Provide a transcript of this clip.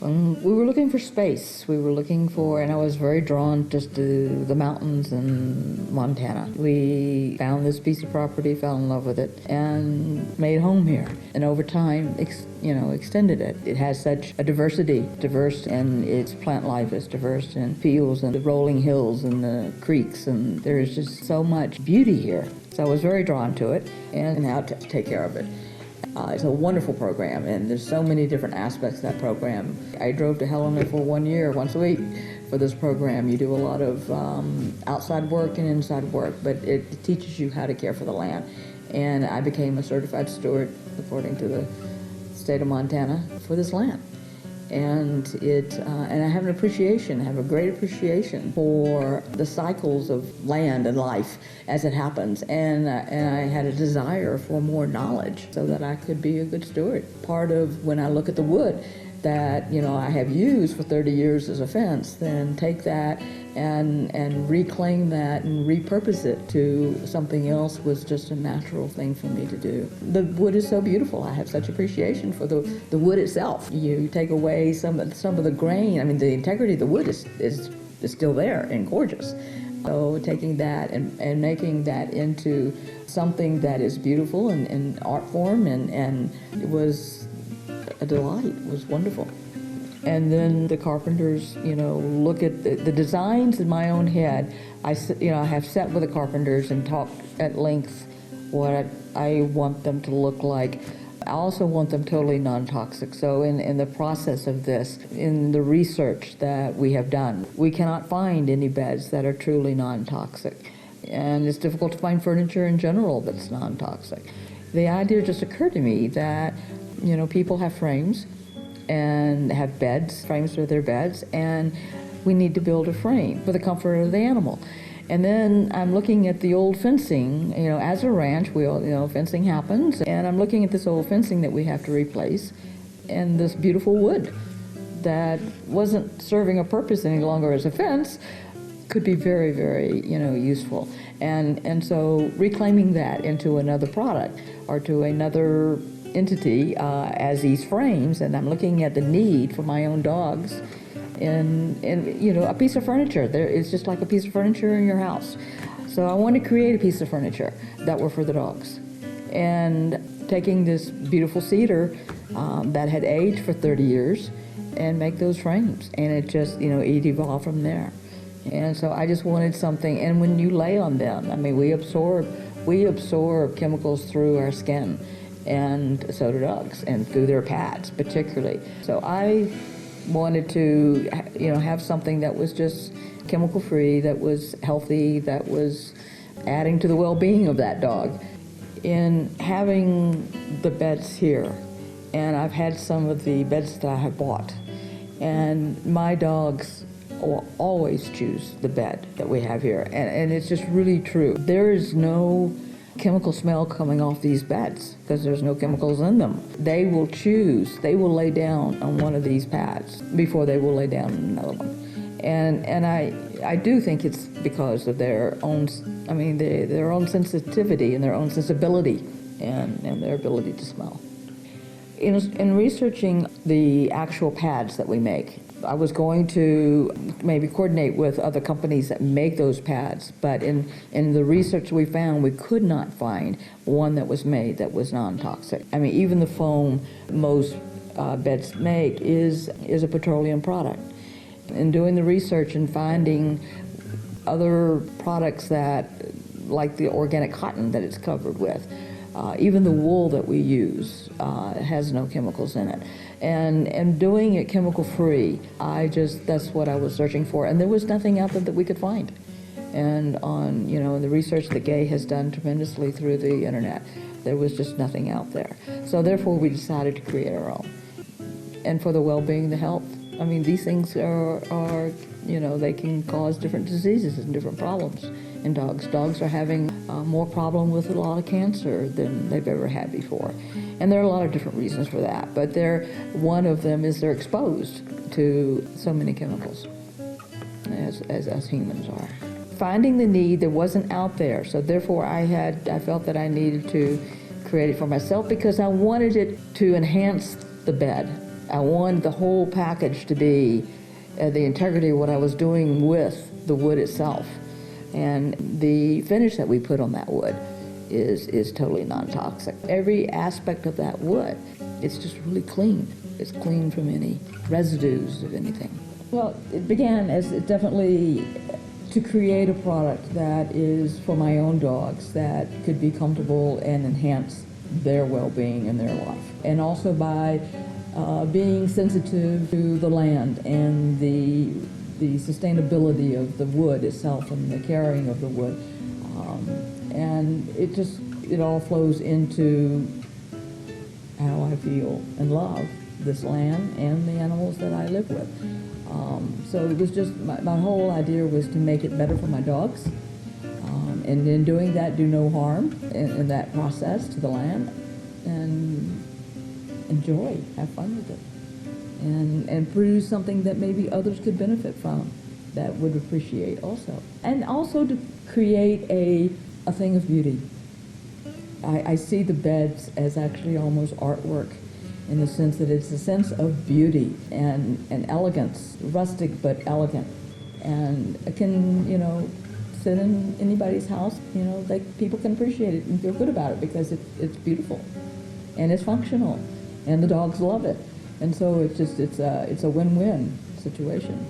We were looking for space. We were looking for, and I was very drawn just to the mountains in Montana. We found this piece of property, fell in love with it, and made home here. And over time, extended it. It has such a diversity, diverse in its plant life, is diverse in fields and the rolling hills and the creeks, and there is just so much beauty here. So I was very drawn to it and how to take care of it. It's a wonderful program, and there's so many different aspects of that program. I drove to Helena for 1 year, once a week, for this program. You do a lot of outside work and inside work, but it teaches you how to care for the land. And I became a certified steward, according to the state of Montana, for this land. And I have a great appreciation for the cycles of land and life as it happens. And I had a desire for more knowledge so that I could be a good steward. Part of when I look at the wood that I have used for 30 years as a fence, then take that and reclaim that and repurpose it to something else was just a natural thing for me to do. The wood is so beautiful. I have such appreciation for the wood itself. You take away some of the grain. I mean, the integrity of the wood is still there and gorgeous. So taking that and making that into something that is beautiful and in art form, and it was a delight. It was wonderful. And then the carpenters, look at the designs in my own head. I have sat with the carpenters and talked at length what I want them to look like. I also want them totally non-toxic. So in the process of this, in the research that we have done, we cannot find any beds that are truly non-toxic. And it's difficult to find furniture in general that's non-toxic. The idea just occurred to me that, people have frames and have beds, frames for their beds, and we need to build a frame for the comfort of the animal. And then I'm looking at the old fencing, as a ranch, fencing happens, and I'm looking at this old fencing that we have to replace, and this beautiful wood that wasn't serving a purpose any longer as a fence could be very, very, useful. And so reclaiming that into another product or to another entity as these frames, and I'm looking at the need for my own dogs and a piece of furniture. It's just like a piece of furniture in your house. So I want to create a piece of furniture that were for the dogs. And taking this beautiful cedar that had aged for 30 years and make those frames. And it just, it evolved from there. And so I just wanted something, and when you lay on them, I mean, we absorb chemicals through our skin, and so do dogs, and through their pads particularly. So I wanted to, have something that was just chemical-free, that was healthy, that was adding to the well-being of that dog. In having the beds here, and I've had some of the beds that I have bought, and my dogs will always choose the bed that we have here, and it's just really true. There is no chemical smell coming off these beds because there's no chemicals in them. They will lay down on one of these pads before they will lay down on another one. And I do think it's because of their own sensitivity and their own sensibility and their ability to smell. In researching the actual pads that we make, I was going to maybe coordinate with other companies that make those pads, but in the research we found, we could not find one that was made that was non-toxic. I mean, even the foam most beds make is a petroleum product. In doing the research and finding other products that, like the organic cotton that it's covered with, even the wool that we use has no chemicals in it. And doing it chemical-free, that's what I was searching for. And there was nothing out there that we could find. And on, the research that Gay has done tremendously through the internet, there was just nothing out there. So therefore, we decided to create our own. And for the well-being, the health, I mean, these things are they can cause different diseases and different problems in dogs. Dogs are having more problem with a lot of cancer than they've ever had before. And there are a lot of different reasons for that, but one of them is they're exposed to so many chemicals, as us humans are. Finding the need that wasn't out there, so therefore I felt that I needed to create it for myself because I wanted it to enhance the bed. I wanted the whole package to be the integrity of what I was doing with the wood itself. And the finish that we put on that wood is totally non-toxic. Every aspect of that wood, it's just really clean. It's clean from any residues of anything. Well, it began as definitely to create a product that is for my own dogs that could be comfortable and enhance their well-being in their life. And also by being sensitive to the land and the sustainability of the wood itself and the carrying of the wood. And it all flows into how I feel and love this land and the animals that I live with. So it was just, my whole idea was to make it better for my dogs. And in doing that, do no harm in that process to the land. And enjoy, have fun with it. And produce something that maybe others could benefit from, that would appreciate also. And also to create a thing of beauty. I see the beds as actually almost artwork, in the sense that it's a sense of beauty and elegance, rustic but elegant. And it can, sit in anybody's house, people can appreciate it and feel good about it because it's beautiful and it's functional and the dogs love it. And so it's a win-win situation.